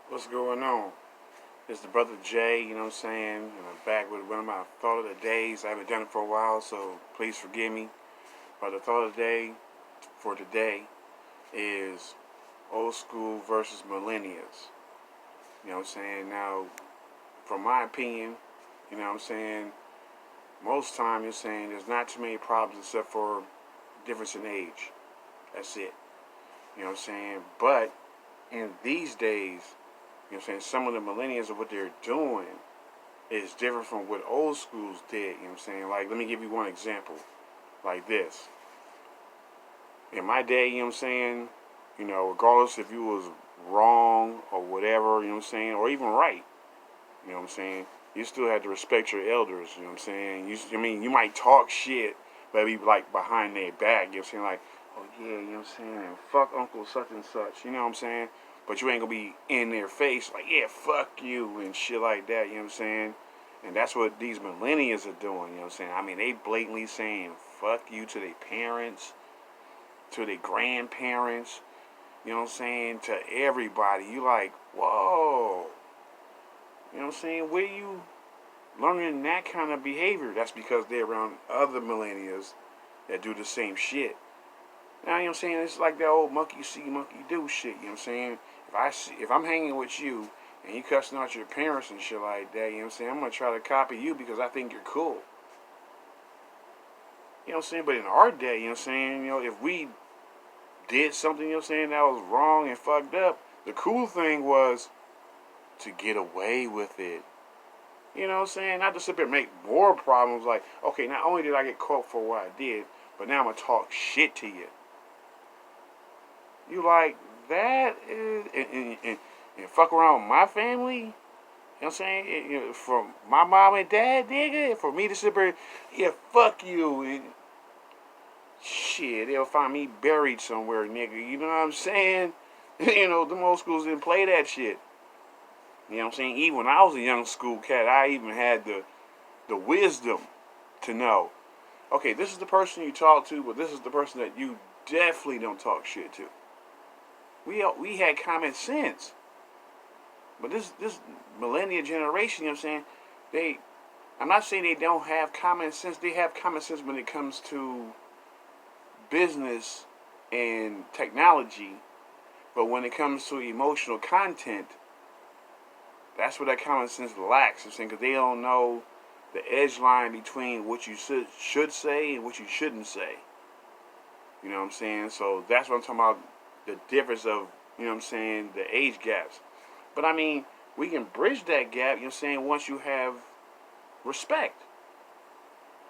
What's going on? It's the brother Jay, you know what I'm saying? And I'm back with one of my thought of the days. I haven't done it for a while, so please forgive me. But the thought of the day for today is old school versus millennials. You know what I'm saying? Now, from my opinion, you know what I'm saying, most time you're saying there's not too many problems except for difference in age. That's it. You know what I'm saying? But in these days, you know what I'm saying, some of the millennials of what they're doing is different from what old schools did. You know what I'm saying? Like, let me give you one example. Like this. In my day, you know what I'm saying? Regardless if you was wrong or whatever, you know what I'm saying, or even right, you know what I'm saying, you still had to respect your elders, you know what I'm saying? You might talk shit, but be like behind their back, you know what I'm saying? Like, oh yeah, you know what I'm saying? And fuck Uncle such and such, you know what I'm saying? But you ain't gonna be in their face like, yeah, fuck you and shit like that, you know what I'm saying? And that's what these millennials are doing, you know what I'm saying? I mean, they blatantly saying fuck you to their parents, to their grandparents, you know what I'm saying, to everybody. You like, whoa. You know what I'm saying? Where you learning that kind of behavior? That's because they're around other millennials that do the same shit. Now, you know what I'm saying? It's like that old monkey see, monkey do shit, you know what I'm saying? If I'm hanging with you and you cussing out your parents and shit like that, you know what I'm saying? I'm going to try to copy you because I think you're cool. You know what I'm saying? But in our day, you know what I'm saying? If we did something, you know what I'm saying, that was wrong and fucked up, the cool thing was to get away with it. You know what I'm saying? Not to sit there and make more problems like, okay, not only did I get caught for what I did, but now I'm going to talk shit to you. You like, that is, and fuck around with my family? You know what I'm saying? From my mom and dad, nigga, for me to sit there, yeah, fuck you. And shit, they'll find me buried somewhere, nigga. You know what I'm saying? The old schools didn't play that shit. You know what I'm saying? Even when I was a young school cat, I even had the wisdom to know, okay, this is the person you talk to, but this is the person that you definitely don't talk shit to. We had common sense. But this millennial generation, you know what I'm saying? I'm not saying they don't have common sense. They have common sense when it comes to business and technology. But when it comes to emotional content, that's where that common sense lacks. I'm saying, because they don't know the edge line between what you should say and what you shouldn't say. You know what I'm saying? So that's what I'm talking about. The difference of, you know what I'm saying, the age gaps. But I mean, we can bridge that gap, you know what I'm saying, once you have respect.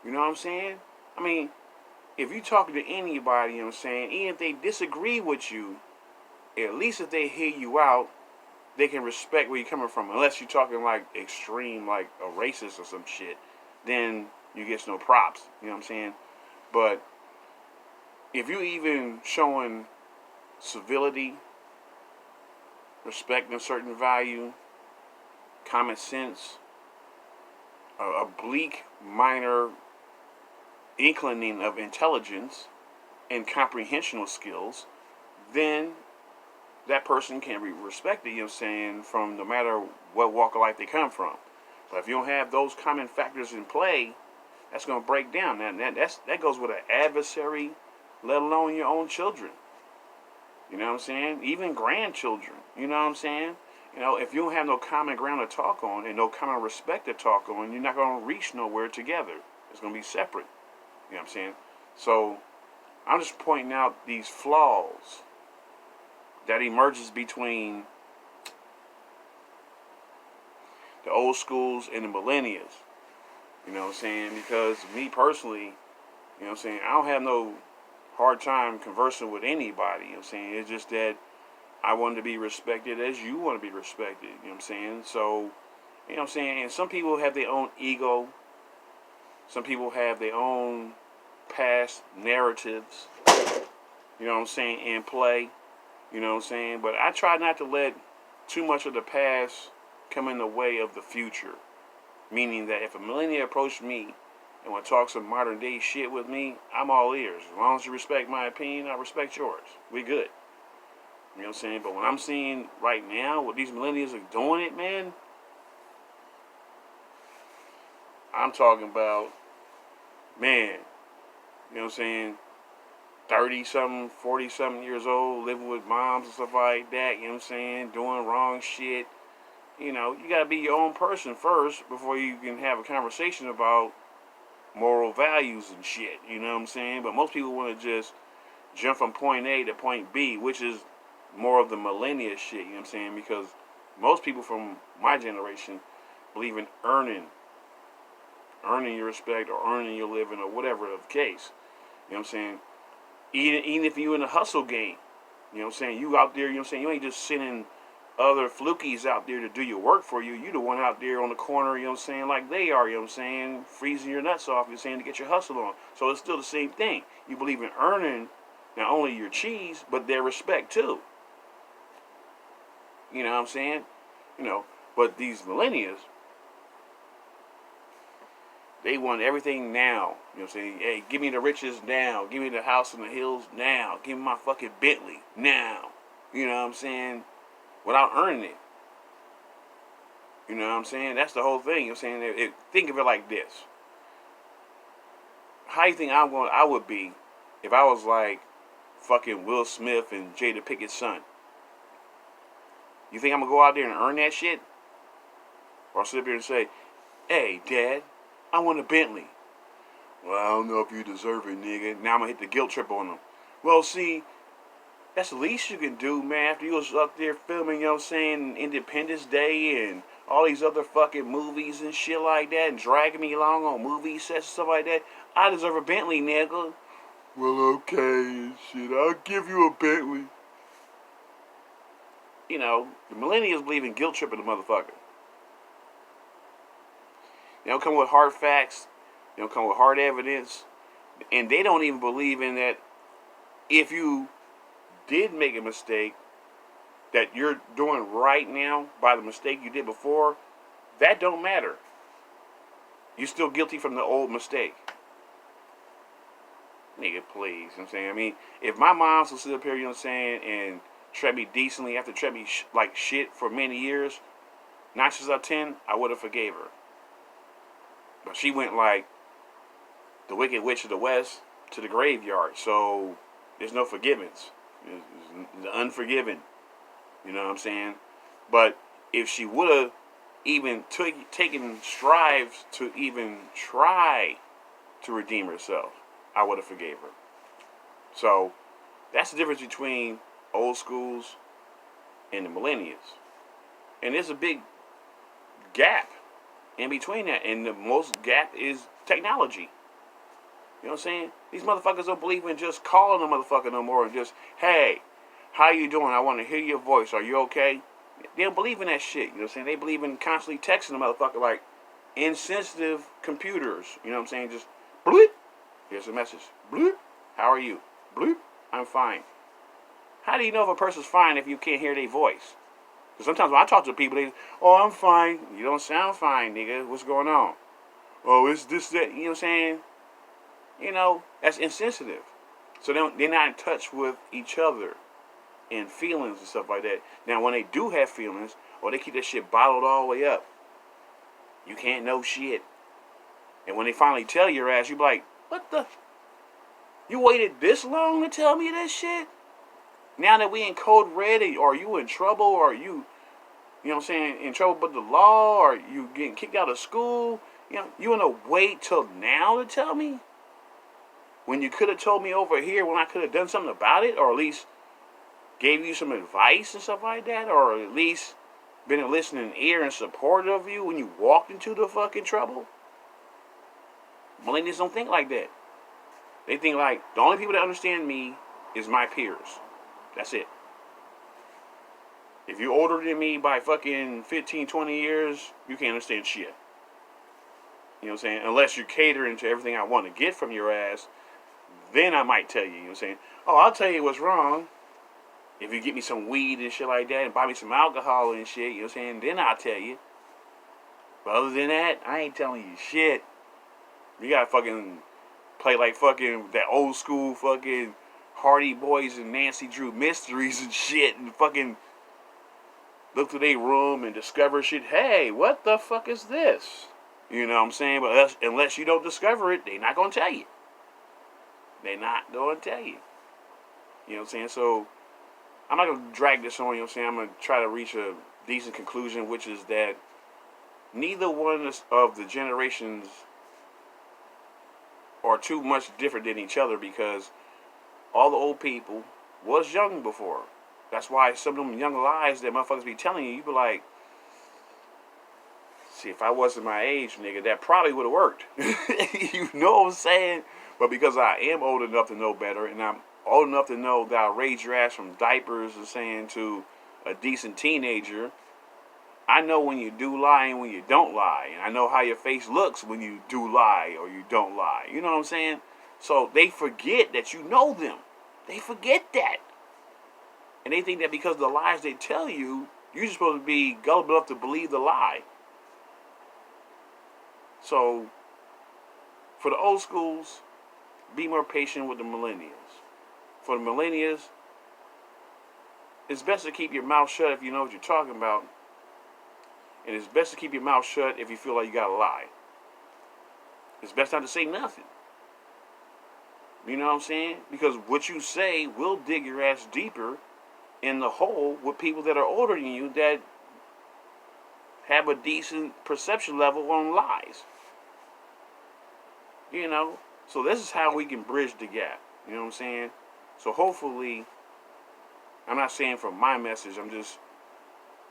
You know what I'm saying? I mean, if you talk to anybody, you know what I'm saying, even if they disagree with you, at least if they hear you out, they can respect where you're coming from. Unless you're talking like extreme, like a racist or some shit, then you get no props. You know what I'm saying? But if you even showing civility, respecting a certain value, common sense, a bleak minor inclining of intelligence and comprehensional skills, then that person can be respected, you know what I'm saying, from no matter what walk of life they come from. But if you don't have those common factors in play, that's going to break down. That goes with an adversary, let alone your own children. You know what I'm saying? Even grandchildren. You know what I'm saying? If you don't have no common ground to talk on and no common respect to talk on, you're not going to reach nowhere together. It's going to be separate. You know what I'm saying? So I'm just pointing out these flaws that emerges between the old schools and the millennials. You know what I'm saying? Because me personally, you know what I'm saying, I don't have no hard time conversing with anybody. You know what I'm saying? It's just that I want to be respected as you want to be respected. You know what I'm saying? So, you know what I'm saying? And some people have their own ego. Some people have their own past narratives. You know what I'm saying? In play. You know what I'm saying? But I try not to let too much of the past come in the way of the future. Meaning that if a millennial approached me and want to talk some modern day shit with me, I'm all ears. As long as you respect my opinion, I respect yours. We good. You know what I'm saying? But when I'm seeing right now what these millennials are doing it, man, I'm talking about, man, you know what I'm saying? 30 something, 40 something years old, living with moms and stuff like that, you know what I'm saying? Doing wrong shit. You know, you gotta be your own person first before you can have a conversation about moral values and shit, you know what I'm saying? But most people wanna just jump from point A to point B, which is more of the millennia shit, you know what I'm saying? Because most people from my generation believe in earning your respect or earning your living or whatever the case. You know what I'm saying? Even if you're in a hustle game, you know what I'm saying? You out there, you know what I'm saying? You ain't just sending other flukies out there to do your work for you. You the one out there on the corner, you know what I'm saying, like they are, you know what I'm saying, freezing your nuts off, you're saying, to get your hustle on. So it's still the same thing. You believe in earning not only your cheese, but their respect too. You know what I'm saying? You know, but these millennials, they want everything now. You know what I'm saying? Hey, give me the riches now. Give me the house in the hills now. Give me my fucking Bentley now. You know what I'm saying? Without earning it. You know what I'm saying? That's the whole thing. You know what I'm saying? Think of it like this. How do you think I would be if I was like fucking Will Smith and Jada Pickett's son? You think I'm gonna go out there and earn that shit? Or I'll sit up here and say, hey, Dad, I want a Bentley. Well, I don't know if you deserve it, nigga. Now I'm gonna hit the guilt trip on them. Well, see, that's the least you can do, man. After you was up there filming, you know what I'm saying, Independence Day and all these other fucking movies and shit like that, and dragging me along on movie sets and stuff like that, I deserve a Bentley, nigga. Well, okay, shit, I'll give you a Bentley. You know, the millennials believe in guilt tripping the motherfucker. They don't come with hard facts. They don't come with hard evidence. And they don't even believe in that if you did make a mistake that you're doing right now by the mistake you did before, that don't matter. You're still guilty from the old mistake. Nigga, please. You know what I'm saying? I mean, if my mom still sit up here, you know what I'm saying, and treat me decently after treat me like shit for many years, 9 times out of 10, I would have forgave her. But she went like the Wicked Witch of the West to the graveyard. So there's no forgiveness. It's unforgiven. You know what I'm saying? But if she would have even taken strides to even try to redeem herself, I would have forgave her. So that's the difference between old schools and the millennials. And there's a big gap in between that. And the most gap is technology. You know what I'm saying? These motherfuckers don't believe in just calling a motherfucker no more and just, hey, how you doing? I want to hear your voice. Are you okay? They don't believe in that shit. You know what I'm saying? They believe in constantly texting a motherfucker like insensitive computers. You know what I'm saying? Just bloop. Here's a message. Bloop. How are you? Bloop. I'm fine. How do you know if a person's fine if you can't hear their voice? Because sometimes when I talk to people, they, oh, I'm fine. You don't sound fine, nigga. What's going on? Oh, it's this, that. You know what I'm saying? You know, that's insensitive. So they're not in touch with each other and feelings and stuff like that. Now, when they do have feelings, or they keep that shit bottled all the way up, you can't know shit. And when they finally tell your ass, you be like, what the? You waited this long to tell me this shit? Now that we in code red, are you in trouble? Or are you know what I'm saying, in trouble with the law? Or you getting kicked out of school? You know, you want to wait till now to tell me? When you could have told me over here when I could have done something about it, or at least gave you some advice and stuff like that, or at least been a listening ear and supportive of you when you walked into the fucking trouble. Millennials don't think like that. They think like, the only people that understand me is my peers. That's it. If you're older than me by fucking 15, 20 years, you can't understand shit. You know what I'm saying? Unless you're catering to everything I want to get from your ass, then I might tell you, you know what I'm saying? Oh, I'll tell you what's wrong. If you get me some weed and shit like that and buy me some alcohol and shit, you know what I'm saying? Then I'll tell you. But other than that, I ain't telling you shit. You gotta fucking play like fucking that old school fucking Hardy Boys and Nancy Drew Mysteries and shit, and fucking look through their room and discover shit. Hey, what the fuck is this? You know what I'm saying? But unless you don't discover it, they're not gonna tell you. They're not gonna tell you. You know what I'm saying? So I'm not gonna drag this on. You know what I'm saying? I'm gonna try to reach a decent conclusion, which is that neither one of the generations are too much different than each other, because all the old people was young before. That's why some of them young lies that motherfuckers be telling you, you be like, see, if I wasn't my age, nigga, that probably would have worked. You know what I'm saying? But because I am old enough to know better, and I'm old enough to know that I raised your ass from diapers and saying to a decent teenager, I know when you do lie and when you don't lie. And I know how your face looks when you do lie or you don't lie. You know what I'm saying? So they forget that you know them. They forget that. And they think that because of the lies they tell you, you're just supposed to be gullible enough to believe the lie. So, for the old schools, be more patient with the millennials. For the millennials, it's best to keep your mouth shut if you know what you're talking about. And it's best to keep your mouth shut if you feel like you gotta lie. It's best not to say nothing. You know what I'm saying? Because what you say will dig your ass deeper in the hole with people that are older than you that have a decent perception level on lies. You know? So this is how we can bridge the gap. You know what I'm saying? So hopefully, I'm not saying from my message, I'm just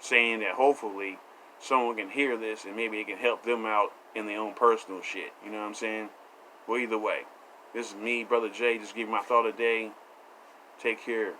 saying that hopefully someone can hear this and maybe it can help them out in their own personal shit. You know what I'm saying? Well, either way, this is me, Brother Jay, just giving my thought a day. Take care.